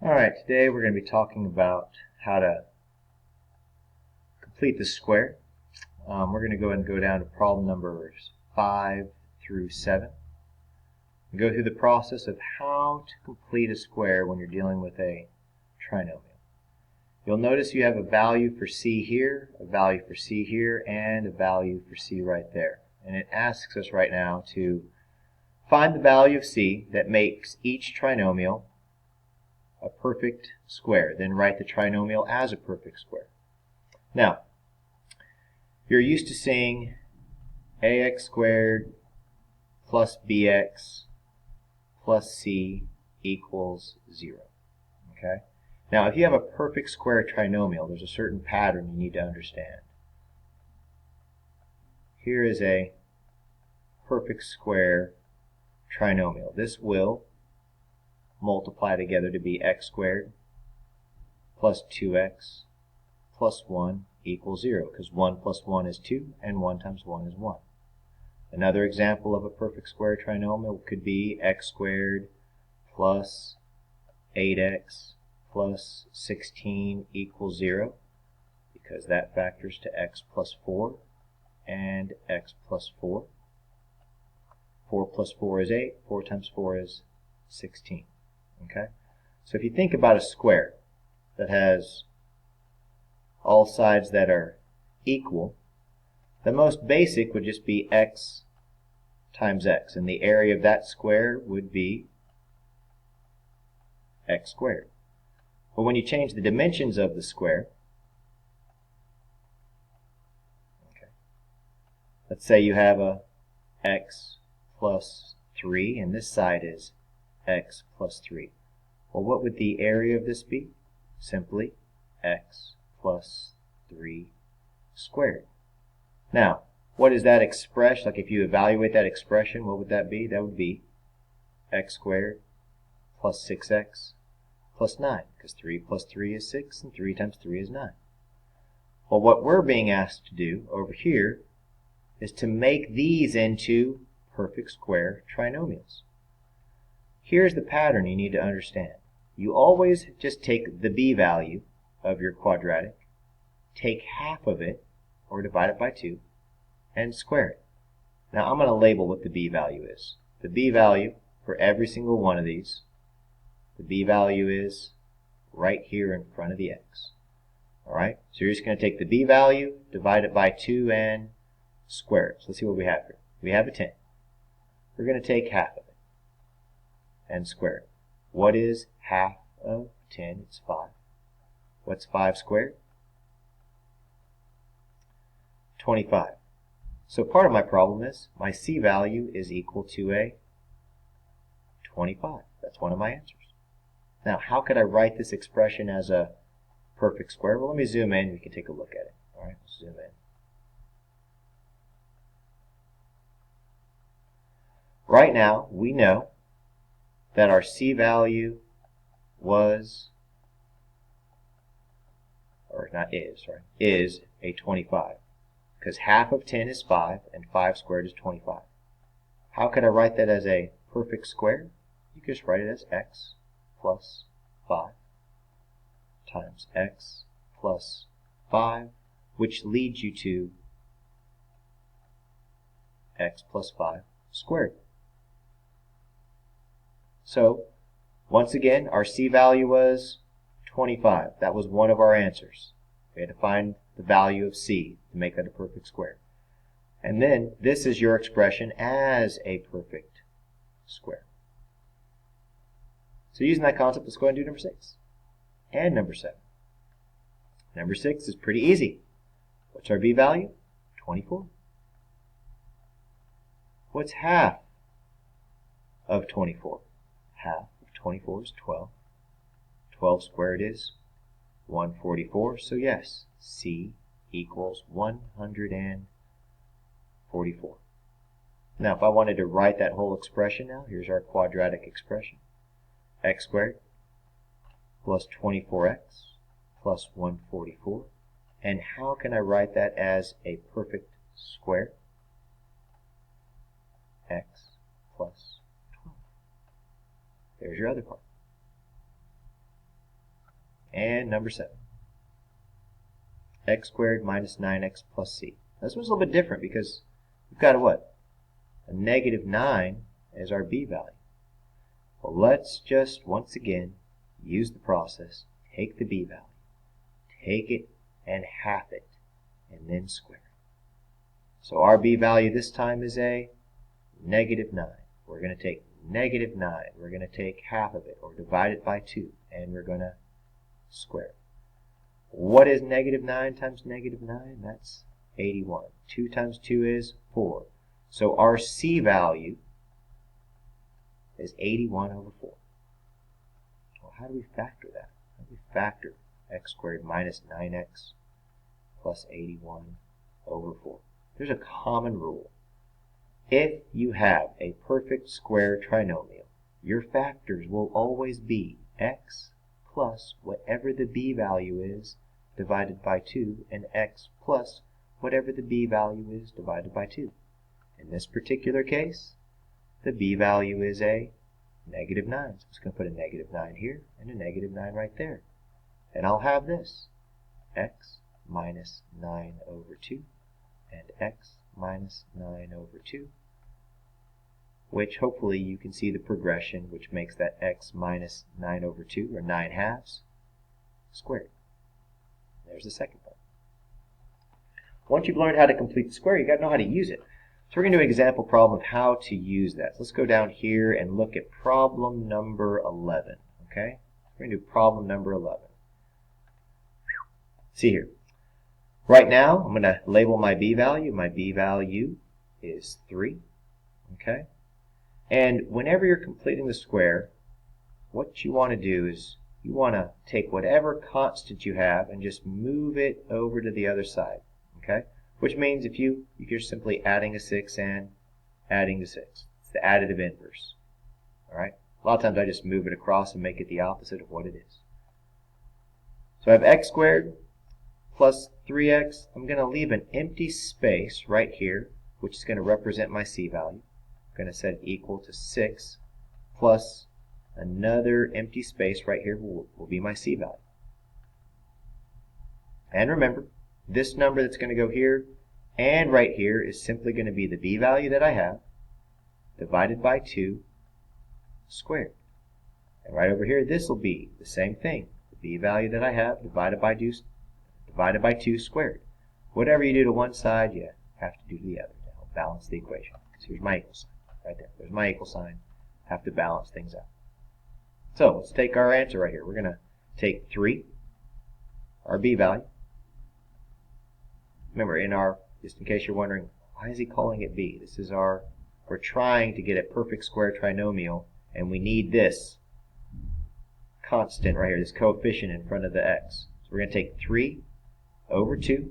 Alright, today we're going to be talking about how to complete the square. We're going to go ahead and go down to problem numbers 5 through 7. And go through the process of how to complete a square when you're dealing with a trinomial. You'll notice you have a value for c here, a value for c here, and a value for c right there. And it asks us right now to find the value of c that makes each trinomial a perfect square. Then write the trinomial as a perfect square. Now, you're used to seeing ax squared plus bx plus c equals 0. Okay? Now, if you have a perfect square trinomial, there's a certain pattern you need to understand. Here is a perfect square trinomial. This will multiply together to be x squared plus 2x plus 1 equals 0, because 1 plus 1 is 2 and 1 times 1 is 1. Another example of a perfect square trinomial could be x squared plus 8x plus 16 equals 0, because that factors to x plus 4 and x plus 4. 4 plus 4 is 8. 4 times 4 is 16. Okay? So if you think about a square that has all sides that are equal, the most basic would just be x times x, and the area of that square would be x squared. But when you change the dimensions of the square, okay, let's say you have a x plus 3, and this side is x plus 3. Well, what would the area of this be? Simply x plus 3 squared. Now, what is that expression? Like if you evaluate that expression, what would that be? That would be x squared plus 6x plus 9, because 3 plus 3 is 6 and 3 times 3 is 9. Well, what we're being asked to do over here is to make these into perfect square trinomials. Here's the pattern you need to understand. You always just take the b value of your quadratic, take half of it, or divide it by 2, and square it. Now I'm going to label what the b value is. The b value for every single one of these, the b value is right here in front of the x. Alright, so you're just going to take the b value, divide it by 2, and square it. So let's see what we have here. We have a 10. We're going to take half of it and square it. What is half of 10? It's 5. What's 5 squared? 25. So part of my problem is my c value is equal to a 25. That's one of my answers. Now, how could I write this expression as a perfect square? Well, let me zoom in. We can take a look at it. All right, let's zoom in. Right now, we know that our c value was, or not is, sorry, is a 25. Because half of 10 is 5, and 5 squared is 25. How could I write that as a perfect square? You can just write it as x plus 5 times x plus 5, which leads you to x plus 5 squared. So, once again, our c value was 25. That was one of our answers. We had to find the value of c to make that a perfect square. And then, this is your expression as a perfect square. So using that concept, let's go ahead and do number 6. And number 7. Number 6 is pretty easy. What's our b value? 24. What's half of 24? Half of 24 is 12. 12 squared is 144. So yes, c equals 144. Now if I wanted to write that whole expression now, here's our quadratic expression. X squared plus 24x plus 144. And how can I write that as a perfect square? X plus 12. There's your other part. And number 7. X squared minus 9x plus c. This one's a little bit different because we've got a what? A negative 9 as our b value. Well, let's just once again use the process. Take the b value. Take it and half it. And then square it. So our b value this time is a negative 9. We're going to take negative 9. We're going to take half of it or divide it by 2. And we're going to square it. What is negative 9 times negative 9? That's 81. 2 times 2 is 4. So our c value is 81 over 4. Well, how do we factor that? How do we factor x squared minus 9x plus 81 over 4? There's a common rule. If you have a perfect square trinomial, your factors will always be x plus whatever the b value is divided by 2, and x plus whatever the b value is divided by 2. In this particular case, the b value is a negative 9. So I'm just going to put a negative 9 here and a negative 9 right there. And I'll have this, x minus 9 over 2 and x minus 9 over 2, which hopefully you can see the progression, which makes that x minus 9 over 2, or 9 halves, squared. There's the second part. Once you've learned how to complete the square, you've got to know how to use it. So we're going to do an example problem of how to use that. So let's go down here and look at problem number 11. Okay? We're going to do problem number 11. See here. Right now, I'm going to label my b value. My b value is 3. Okay? And whenever you're completing the square, what you want to do is you want to take whatever constant you have and just move it over to the other side. Okay? Which means if you're simply adding a 6 and adding the 6. It's the additive inverse. Alright? A lot of times I just move it across and make it the opposite of what it is. So I have x squared plus 3x. I'm going to leave an empty space right here, which is going to represent my c value. I'm going to set it equal to 6 plus another empty space right here will be my c value. And remember, this number that's going to go here and right here is simply going to be the b value that I have divided by 2 squared. And right over here, this will be the same thing. The b value that I have divided by 2 squared. Whatever you do to one side, you have to do to the other to help balance the equation. So here's my equal sign right there. There's my equal sign. Have to balance things out. So let's take our answer right here. We're going to take 3, our b value. Remember, just in case you're wondering, why is he calling it b? This is we're trying to get a perfect square trinomial, and we need this constant right here, this coefficient in front of the x. So we're going to take 3 over 2,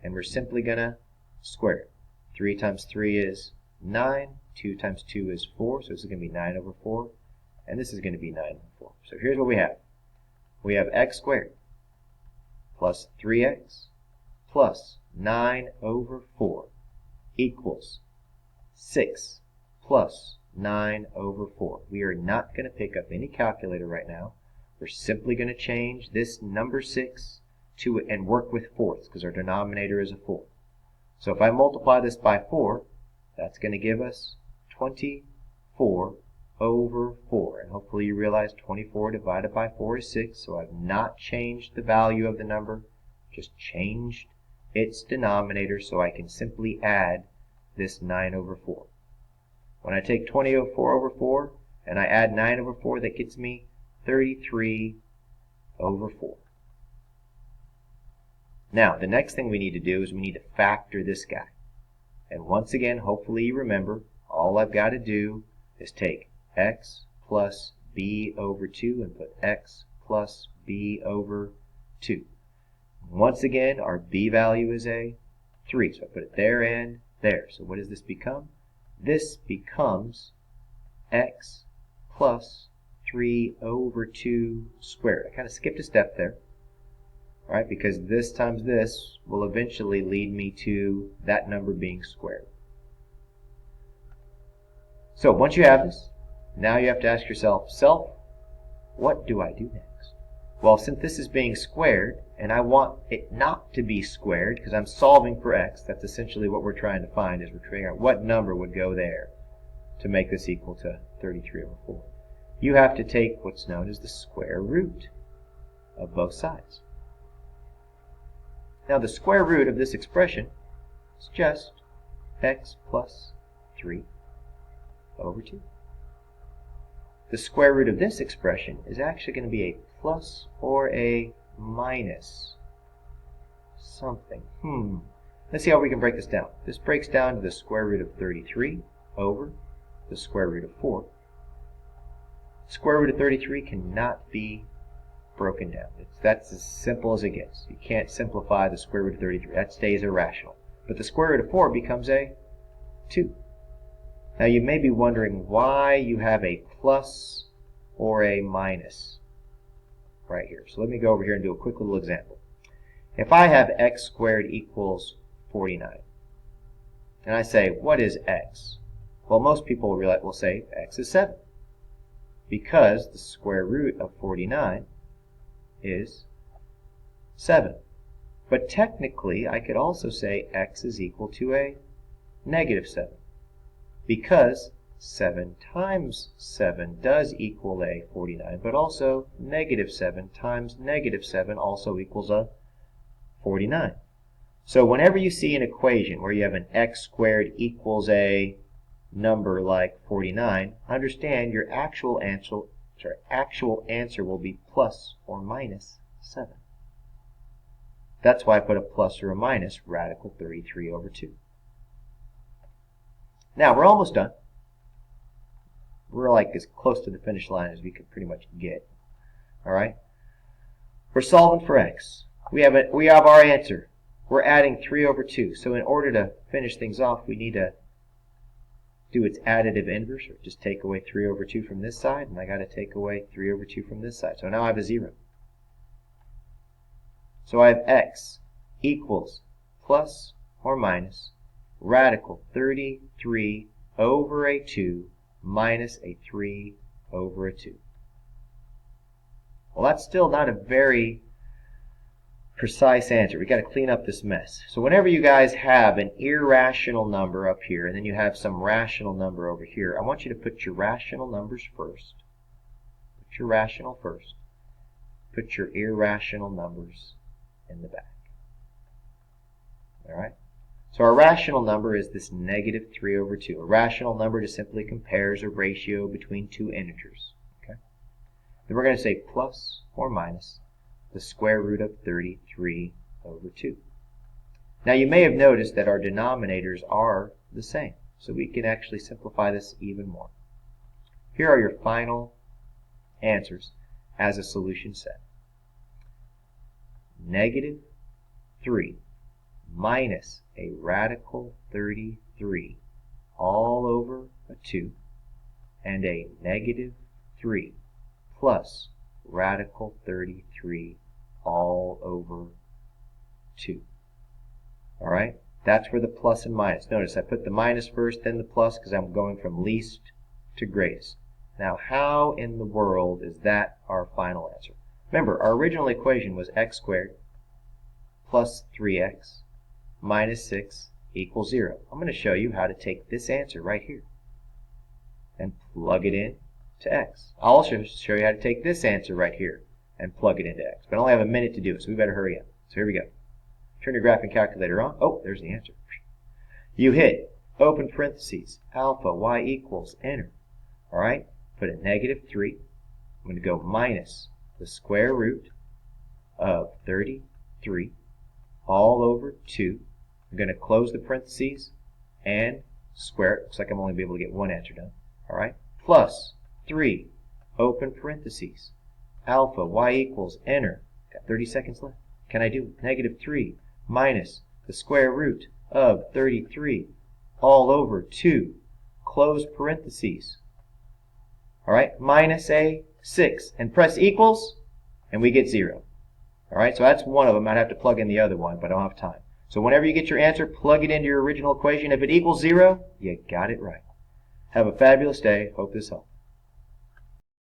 and we're simply going to square it. 3 times 3 is 9, 2 times 2 is 4, so this is going to be 9 over 4, and this is going to be 9 over 4. So here's what we have. We have x squared plus 3x plus 9 over 4 equals 6 plus 9 over 4. We are not going to pick up any calculator right now. We're simply going to change this number 6 to and work with fourths because our denominator is a 4. So if I multiply this by 4, that's going to give us 24 over 4. And hopefully you realize 24 divided by 4 is 6. So I've not changed the value of the number, just changed its denominator so I can simply add this 9 over 4. When I take 24 over 4 and I add 9 over 4, that gets me 33 over 4. Now, the next thing we need to do is we need to factor this guy. And once again, hopefully you remember, all I've got to do is take x plus b over 2 and put x plus b over 2. Once again, our b value is a 3, so I put it there and there. So what does this become? This becomes x plus 3 over 2 squared. I kind of skipped a step there, right? Because this times this will eventually lead me to that number being squared. So once you have this, now you have to ask yourself, what do I do next? Well, since this is being squared, and I want it not to be squared because I'm solving for x, that's essentially what we're trying to find, is we're figuring out what number would go there to make this equal to 33 over 4. You have to take what's known as the square root of both sides. Now the square root of this expression is just x plus 3 over 2. The square root of this expression is actually going to be a plus or a minus something. Let's see how we can break this down. This breaks down to the square root of 33 over the square root of 4. Square root of 33 cannot be broken down. That's as simple as it gets. You can't simplify the square root of 33. That stays irrational. But the square root of 4 becomes a 2. Now you may be wondering why you have a plus or a minus right here. So let me go over here and do a quick little example. If I have x squared equals 49, and I say, what is x? Well, most people will say x is 7, because the square root of 49 is 7. But technically, I could also say x is equal to a negative 7, because 7 times 7 does equal a 49, but also negative 7 times negative 7 also equals a 49. So whenever you see an equation where you have an x squared equals a number like 49, understand your actual answer will be plus or minus 7. That's why I put a plus or a minus radical 33 over 2. Now we're almost done. We're like as close to the finish line as we could pretty much get. Alright? We're solving for x. We have our answer. We're adding 3 over 2. So in order to finish things off, we need to do its additive inverse, or just take away 3 over 2 from this side, and I got to take away 3 over 2 from this side. So now I have a 0. So I have x equals plus or minus radical 33 over a 2 minus a 3 over a 2. Well, that's still not a very precise answer. We've got to clean up this mess. So whenever you guys have an irrational number up here and then you have some rational number over here, I want you to put your rational numbers first. Put your rational first. Put your irrational numbers in the back. Alright? So our rational number is this negative 3 over 2. A rational number just simply compares a ratio between two integers. Okay? Then we're going to say plus or minus the square root of 33 over 2. Now you may have noticed that our denominators are the same, so we can actually simplify this even more. Here are your final answers as a solution set. Negative 3 minus a radical 33 all over a 2, and a negative 3 plus radical 33 all over 2. Alright? That's for the plus and minus. Notice I put the minus first, then the plus, because I'm going from least to greatest. Now, how in the world is that our final answer? Remember, our original equation was x squared plus 3x minus 6 equals 0. I'm going to show you how to take this answer right here and plug it in to x. I'll also show you how to take this answer right here and plug it into x. But I only have a minute to do it, so we better hurry up. So here we go. Turn your graphing calculator on. Oh, there's the answer. You hit open parentheses, alpha y equals, enter. Alright, put a negative 3. I'm going to go minus the square root of 33 all over 2. I'm going to close the parentheses and square it. Looks like I'm only be able to get one answer done. Alright, plus 3, open parentheses, alpha y equals, enter. Got 30 seconds left. Can I do it? Negative 3 minus the square root of 33 all over 2, close parentheses. Alright, minus a 6, and press equals, and we get 0. Alright, so that's one of them. I'd have to plug in the other one, but I don't have time. So whenever you get your answer, plug it into your original equation. If it equals 0, you got it right. Have a fabulous day. Hope this helps.